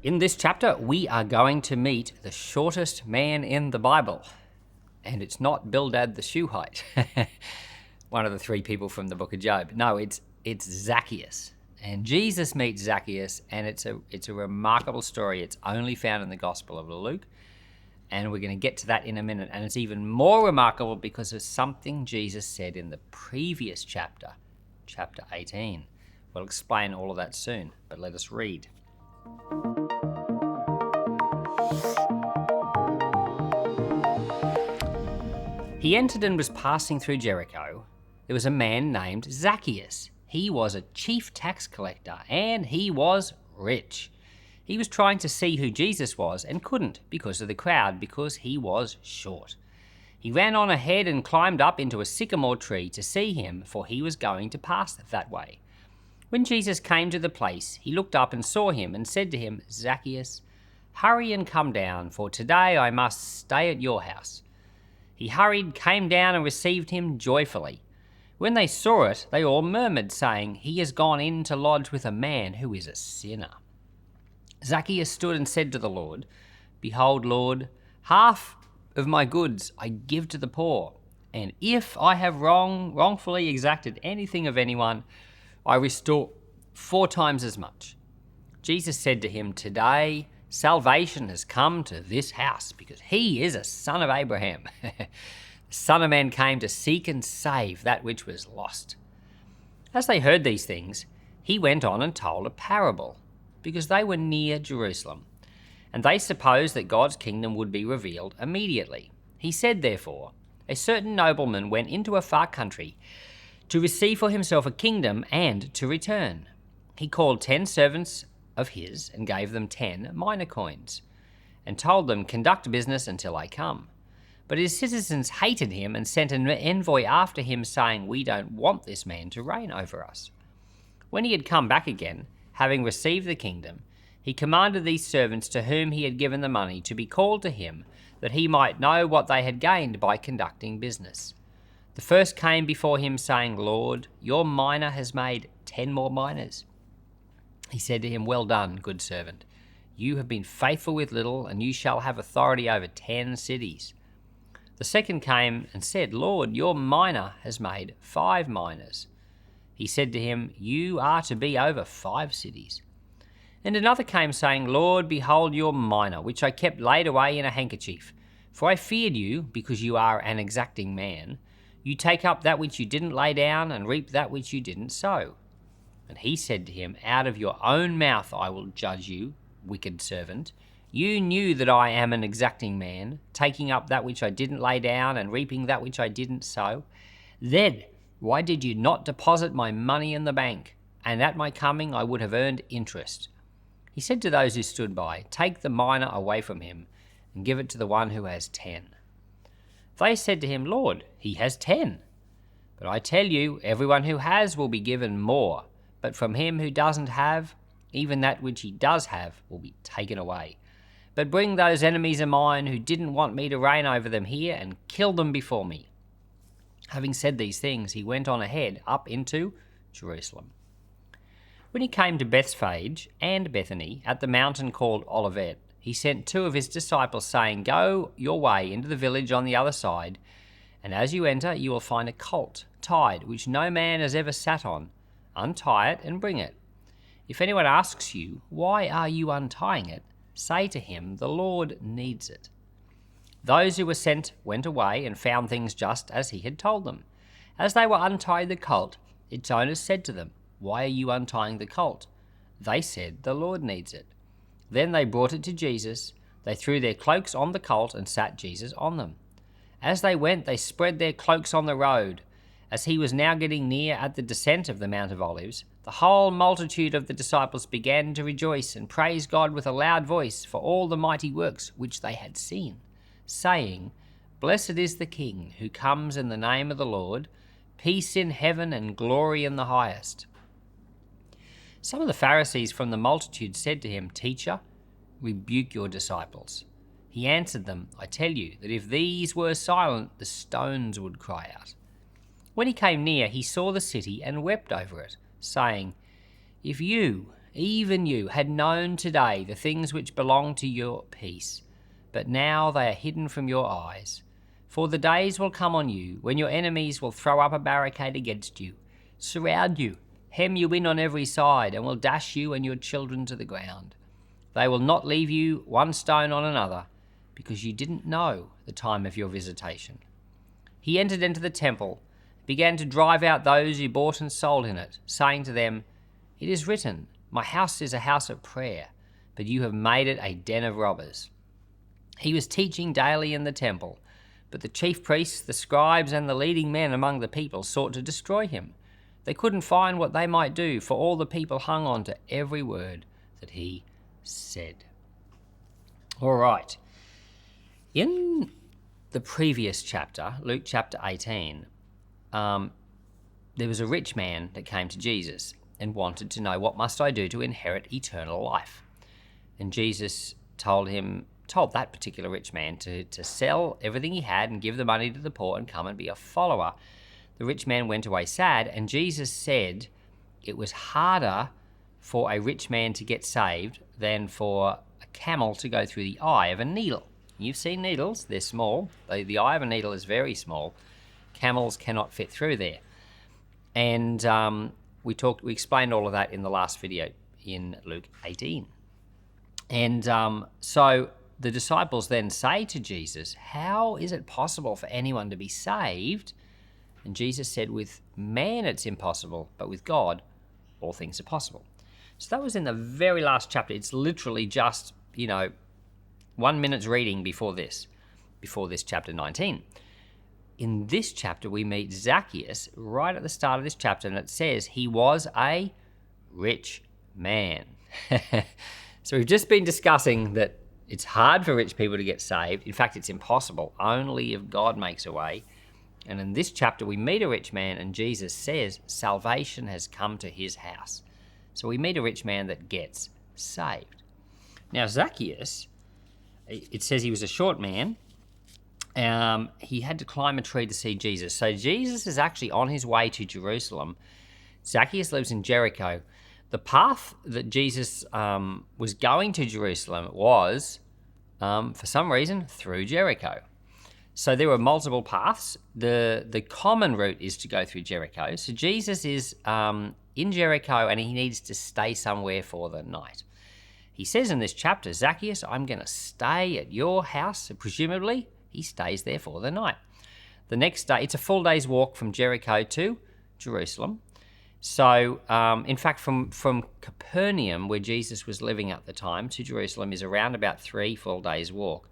In this chapter, we are going to meet the shortest man in the Bible. And it's not Bildad the Shuhite, one of the three people from the book of Job. No, it's Zacchaeus. And Jesus meets Zacchaeus, and it's a remarkable story. It's only found in the Gospel of Luke. And we're going to get to that in a minute. And it's even more remarkable because of something Jesus said in the previous chapter, chapter 18. We'll explain all of that soon, but let us read. He entered and was passing through Jericho. There was a man named Zacchaeus. He was a chief tax collector, and he was rich. He was trying to see who Jesus was and couldn't because of the crowd, because he was short. He ran on ahead and climbed up into a sycamore tree to see him, for he was going to pass that way. When Jesus came to the place, he looked up and saw him and said to him, "Zacchaeus, hurry and come down, for today I must stay at your house." He hurried, came down and received him joyfully. When they saw it, they all murmured, saying, "He has gone in to lodge with a man who is a sinner." Zacchaeus stood and said to the Lord, "Behold, Lord, half of my goods I give to the poor, and if I have wrongfully exacted anything of anyone, I restore 4 times as much." Jesus said to him, "Today salvation has come to this house, because he is a son of Abraham. The Son of Man came to seek and save that which was lost." As they heard these things, he went on and told a parable, because they were near Jerusalem, and they supposed that God's kingdom would be revealed immediately. He said, therefore, a certain nobleman went into a far country to receive for himself a kingdom and to return. He called 10 servants of his and gave them 10 minor coins, and told them, "Conduct business until I come." But his citizens hated him and sent an envoy after him, saying, "We don't want this man to reign over us." When he had come back again, having received the kingdom, he commanded these servants to whom he had given the money to be called to him, that he might know what they had gained by conducting business. The first came before him, saying, "Lord, your mina has made 10 more minas." He said to him, "Well done, good servant. You have been faithful with little, and you shall have authority over 10 cities." The second came and said, "Lord, your mina has made 5 minas." He said to him, "You are to be over 5 cities." And another came, saying, "Lord, behold your mina, which I kept laid away in a handkerchief. For I feared you, because you are an exacting man. You take up that which you didn't lay down, and reap that which you didn't sow." And he said to him, "Out of your own mouth I will judge you, wicked servant. You knew that I am an exacting man, taking up that which I didn't lay down, and reaping that which I didn't sow. Then why did you not deposit my money in the bank? And at my coming I would have earned interest." He said to those who stood by, "Take the mina away from him, and give it to the one who has 10. They said to him, "Lord, he has 10. But I tell you, everyone who has will be given more, but from him who doesn't have, even that which he does have will be taken away. But bring those enemies of mine who didn't want me to reign over them here, and kill them before me." Having said these things, he went on ahead up into Jerusalem. When he came to Bethphage and Bethany at the mountain called Olivet, he sent 2 of his disciples, saying, "Go your way into the village on the other side, and as you enter you will find a colt tied, which no man has ever sat on. Untie it and bring it. If anyone asks you, 'Why are you untying it?' say to him, 'The Lord needs it.'" Those who were sent went away and found things just as he had told them. As they were untying the colt, its owners said to them, "Why are you untying the colt?" They said, "The Lord needs it." Then they brought it to Jesus. They threw their cloaks on the colt and sat Jesus on them. As they went, they spread their cloaks on the road. As he was now getting near at the descent of the Mount of Olives, the whole multitude of the disciples began to rejoice and praise God with a loud voice for all the mighty works which they had seen, saying, "Blessed is the King who comes in the name of the Lord, peace in heaven and glory in the highest." Some of the Pharisees from the multitude said to him, "Teacher, rebuke your disciples." He answered them, "I tell you that if these were silent, the stones would cry out." When he came near, he saw the city and wept over it, saying, "If you, even you, had known today the things which belong to your peace, but now they are hidden from your eyes. For the days will come on you when your enemies will throw up a barricade against you, surround you, hem you in on every side, and will dash you and your children to the ground. They will not leave you one stone on another, because you didn't know the time of your visitation. He entered into the temple, began to drive out those who bought and sold in it, saying to them, "It is written, my house is a house of prayer, but you have made it a den of robbers." He was teaching daily in the temple, but the chief priests, the scribes, and the leading men among the people sought to destroy him. They couldn't find what they might do, for all the people hung on to every word that he said. All right. In the previous chapter, Luke chapter 18, there was a rich man that came to Jesus and wanted to know, what must I do to inherit eternal life? And Jesus told that particular rich man to sell everything he had and give the money to the poor and come and be a follower. The rich man went away sad, and Jesus said it was harder for a rich man to get saved than for a camel to go through the eye of a needle. You've seen needles, they're small. The eye of a needle is very small. Camels cannot fit through there. And we explained all of that in the last video in Luke 18. And so the disciples then say to Jesus, how is it possible for anyone to be saved? And Jesus said, with man it's impossible, but with God all things are possible. So that was in the very last chapter. It's literally just, 1 minute's reading before this chapter 19. In this chapter, we meet Zacchaeus right at the start of this chapter, and it says he was a rich man. So we've just been discussing that it's hard for rich people to get saved. In fact, it's impossible. Only if God makes a way. And in this chapter, we meet a rich man, and Jesus says salvation has come to his house. So we meet a rich man that gets saved. Now, Zacchaeus, it says he was a short man. He had to climb a tree to see Jesus. So Jesus is actually on his way to Jerusalem. Zacchaeus lives in Jericho. The path that Jesus was going to Jerusalem was, for some reason, through Jericho. So there were multiple paths. The common route is to go through Jericho. So Jesus is in Jericho, and he needs to stay somewhere for the night. He says in this chapter, Zacchaeus, I'm going to stay at your house. Presumably, he stays there for the night. The next day, it's a full day's walk from Jericho to Jerusalem. So, in fact, from Capernaum, where Jesus was living at the time, to Jerusalem is around about 3 full days' walk.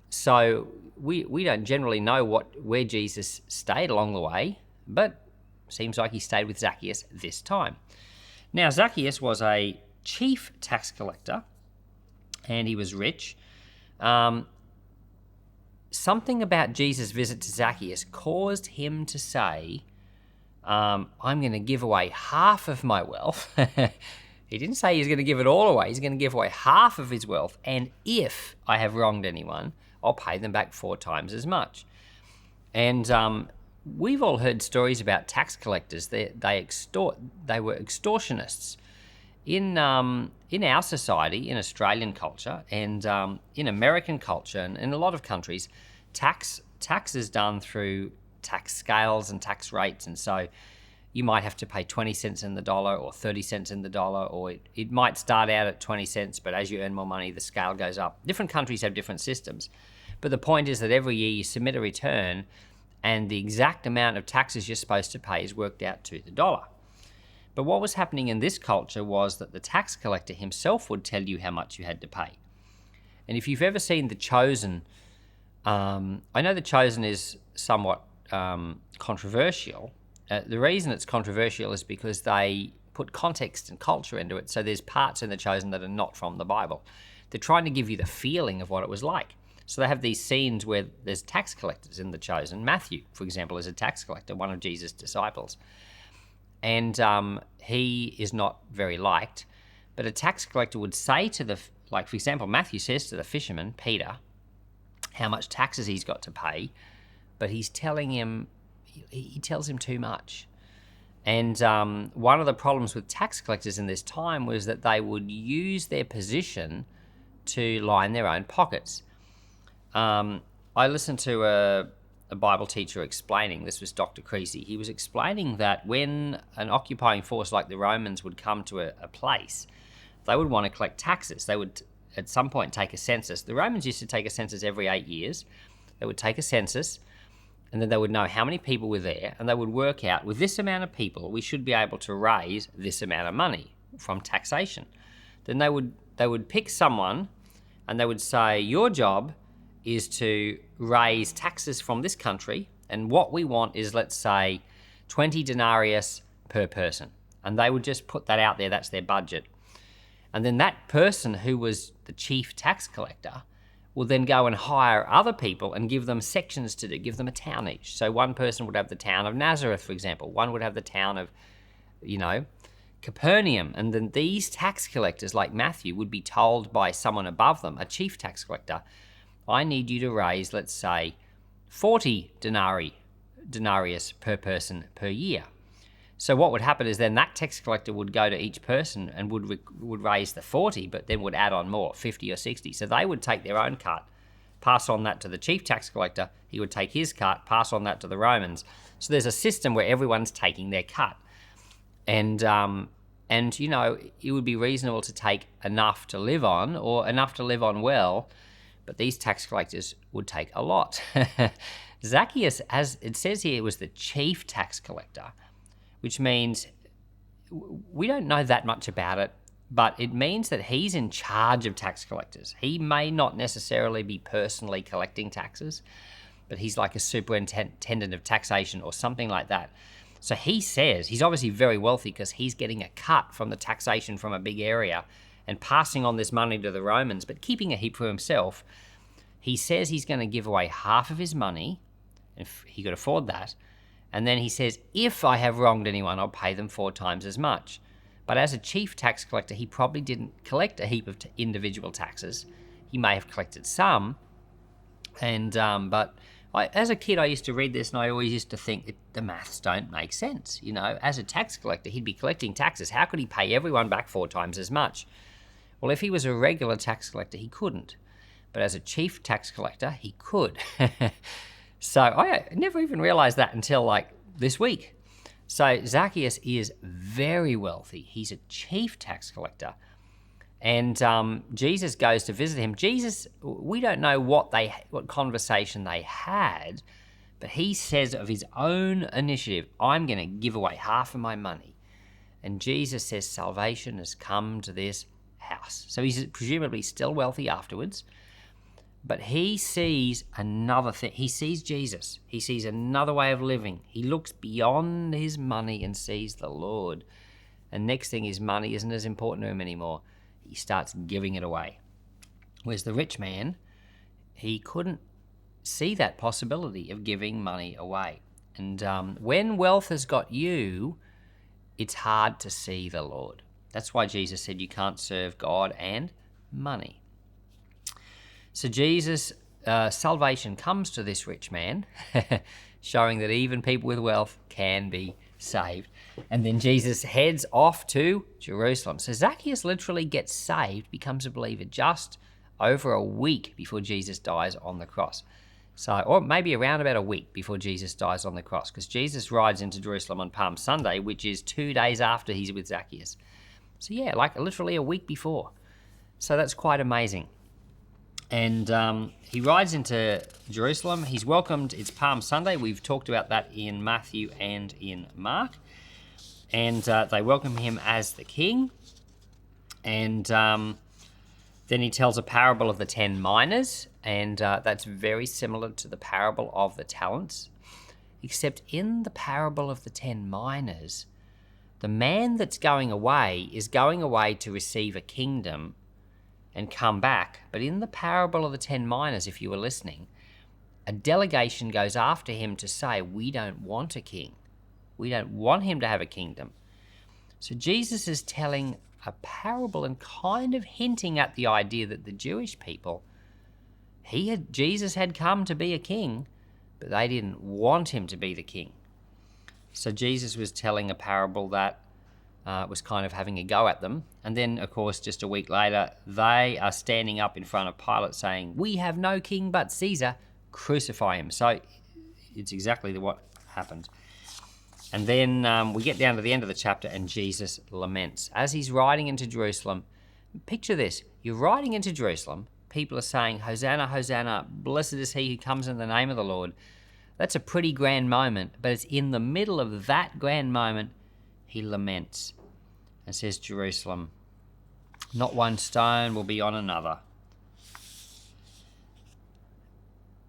So we don't generally know where Jesus stayed along the way, but seems like he stayed with Zacchaeus this time. Now, Zacchaeus was a chief tax collector, and he was rich. Something about Jesus' visit to Zacchaeus caused him to say, I'm going to give away half of my wealth. He didn't say he's going to give it all away. He's going to give away half of his wealth, and if I have wronged anyone, I'll pay them back 4 times as much. And we've all heard stories about tax collectors. They were extortionists. In our society, in Australian culture, and in American culture, and in a lot of countries, tax is done through tax scales and tax rates, and so you might have to pay 20 cents in the dollar or 30 cents in the dollar, or it might start out at 20 cents, but as you earn more money, the scale goes up. Different countries have different systems. But the point is that every year you submit a return, and the exact amount of taxes you're supposed to pay is worked out to the dollar. But what was happening in this culture was that the tax collector himself would tell you how much you had to pay. And if you've ever seen The Chosen, I know The Chosen is somewhat controversial. The reason it's controversial is because they put context and culture into it, so there's parts in The Chosen that are not from the Bible. They're trying to give you the feeling of what it was like. So they have these scenes where there's tax collectors in The Chosen. Matthew, for example, is a tax collector, one of Jesus' disciples. And he is not very liked. But a tax collector would say to for example, Matthew says to the fisherman, Peter, how much taxes he's got to pay, but he tells him too much. And one of the problems with tax collectors in this time was that they would use their position to line their own pockets. I listened to a Bible teacher explaining, this was Dr. Creasy, he was explaining that when an occupying force like the Romans would come to a place, they would want to collect taxes. They would at some point take a census. The Romans used to take a census every 8 years. They would take a census, and then they would know how many people were there, and they would work out, with this amount of people, we should be able to raise this amount of money from taxation. Then they would pick someone, and they would say, your job is to raise taxes from this country, and what we want is, let's say, 20 denarius per person. And they would just put that out there, that's their budget. And then that person who was the chief tax collector will then go and hire other people and give them sections to do, give them a town each. So one person would have the town of Nazareth, for example. One would have the town of, Capernaum. And then these tax collectors, like Matthew, would be told by someone above them, a chief tax collector, I need you to raise, let's say, 40 denarius per person per year. So what would happen is then that tax collector would go to each person and would raise the 40, but then would add on more, 50 or 60. So they would take their own cut, pass on that to the chief tax collector. He would take his cut, pass on that to the Romans. So there's a system where everyone's taking their cut. And it would be reasonable to take enough to live on, or enough to live on well, but these tax collectors would take a lot. Zacchaeus, as it says here, was the chief tax collector, which means we don't know that much about it, but it means that he's in charge of tax collectors. He may not necessarily be personally collecting taxes, but he's like a superintendent of taxation or something like that. So he says he's obviously very wealthy because he's getting a cut from the taxation from a big area and passing on this money to the Romans, but keeping a heap for himself. He says he's going to give away half of his money, if he could afford that. And then he says, if I have wronged anyone, I'll pay them 4 times as much. But as a chief tax collector, he probably didn't collect a heap of individual taxes. He may have collected some. As a kid, I used to read this and I always used to think that the maths don't make sense. As a tax collector, he'd be collecting taxes. How could he pay everyone back 4 times as much? Well, if he was a regular tax collector, he couldn't. But as a chief tax collector, he could. So I never even realized that until this week. So Zacchaeus is very wealthy. He's a chief tax collector. And Jesus goes to visit him. Jesus, we don't know what conversation they had, but he says of his own initiative, I'm going to give away half of my money. And Jesus says salvation has come to this house. So he's presumably still wealthy afterwards. But he sees another thing. He sees Jesus. He sees another way of living. He looks beyond his money and sees the Lord. And next thing, his money isn't as important to him anymore. He starts giving it away. Whereas the rich man, he couldn't see that possibility of giving money away. And when wealth has got you, it's hard to see the Lord. That's why Jesus said you can't serve God and money. So Jesus, salvation comes to this rich man, showing that even people with wealth can be saved. And then Jesus heads off to Jerusalem. So Zacchaeus literally gets saved, becomes a believer just over a week before Jesus dies on the cross. Or maybe around about a week before Jesus dies on the cross, because Jesus rides into Jerusalem on Palm Sunday, which is 2 days after he's with Zacchaeus. So yeah, literally a week before. So that's quite amazing. And he rides into Jerusalem. He's welcomed. It's Palm Sunday. We've talked about that in Matthew and in Mark. And they welcome him as the king. And then he tells a parable of the 10 minas. And that's very similar to the parable of the talents. Except in the parable of the 10 minas, the man that's going away is going away to receive a kingdom and come back. But in the parable of the 10 minas, if you were listening, a delegation goes after him to say, we don't want a king. We don't want him to have a kingdom. So Jesus is telling a parable and kind of hinting at the idea that the Jewish people, Jesus had come to be a king, but they didn't want him to be the king. So Jesus was telling a parable that was kind of having a go at them. And then, of course, just a week later, they are standing up in front of Pilate saying, "We have no king but Caesar, crucify him." So it's exactly what happened. And then we get down to the end of the chapter and Jesus laments. As he's riding into Jerusalem, picture this, you're riding into Jerusalem, people are saying, "Hosanna, Hosanna, blessed is he who comes in the name of the Lord." That's a pretty grand moment, but it's in the middle of that grand moment, he laments and says, "Jerusalem, not one stone will be on another."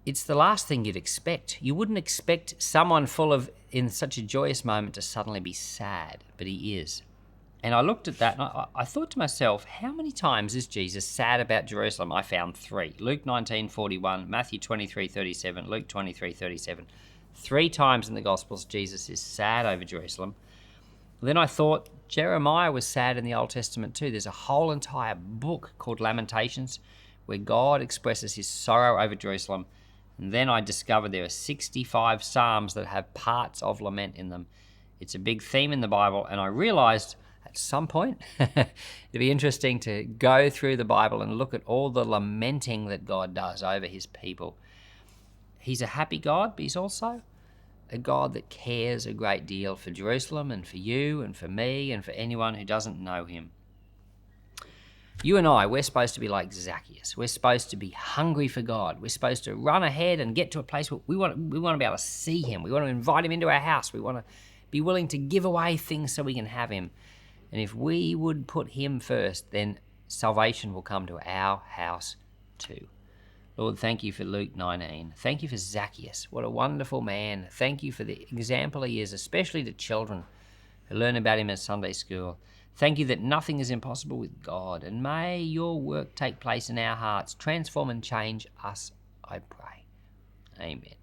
It's the last thing you'd expect. You wouldn't expect someone in such a joyous moment to suddenly be sad, but he is. And I looked at that and I thought to myself, how many times is Jesus sad about Jerusalem? I found 3. Luke 19:41, Matthew 23:37, Luke 23:37. 3 times in the Gospels, Jesus is sad over Jerusalem. Then I thought Jeremiah was sad in the Old Testament too. There's a whole entire book called Lamentations where God expresses his sorrow over Jerusalem. And then I discovered there are 65 Psalms that have parts of lament in them. It's a big theme in the Bible, and I realized at some point it'd be interesting to go through the Bible and look at all the lamenting that God does over his people. He's a happy God, but he's also a God that cares a great deal for Jerusalem and for you and for me and for anyone who doesn't know him. You and I, we're supposed to be like Zacchaeus. We're supposed to be hungry for God. We're supposed to run ahead and get to a place where we want to be able to see him. We want to invite him into our house. We want to be willing to give away things so we can have him. And if we would put him first, then salvation will come to our house too. Lord, thank you for Luke 19. Thank you for Zacchaeus. What a wonderful man. Thank you for the example he is, especially to children who learn about him at Sunday school. Thank you that nothing is impossible with God, and may your work take place in our hearts, transform and change us, I pray. Amen.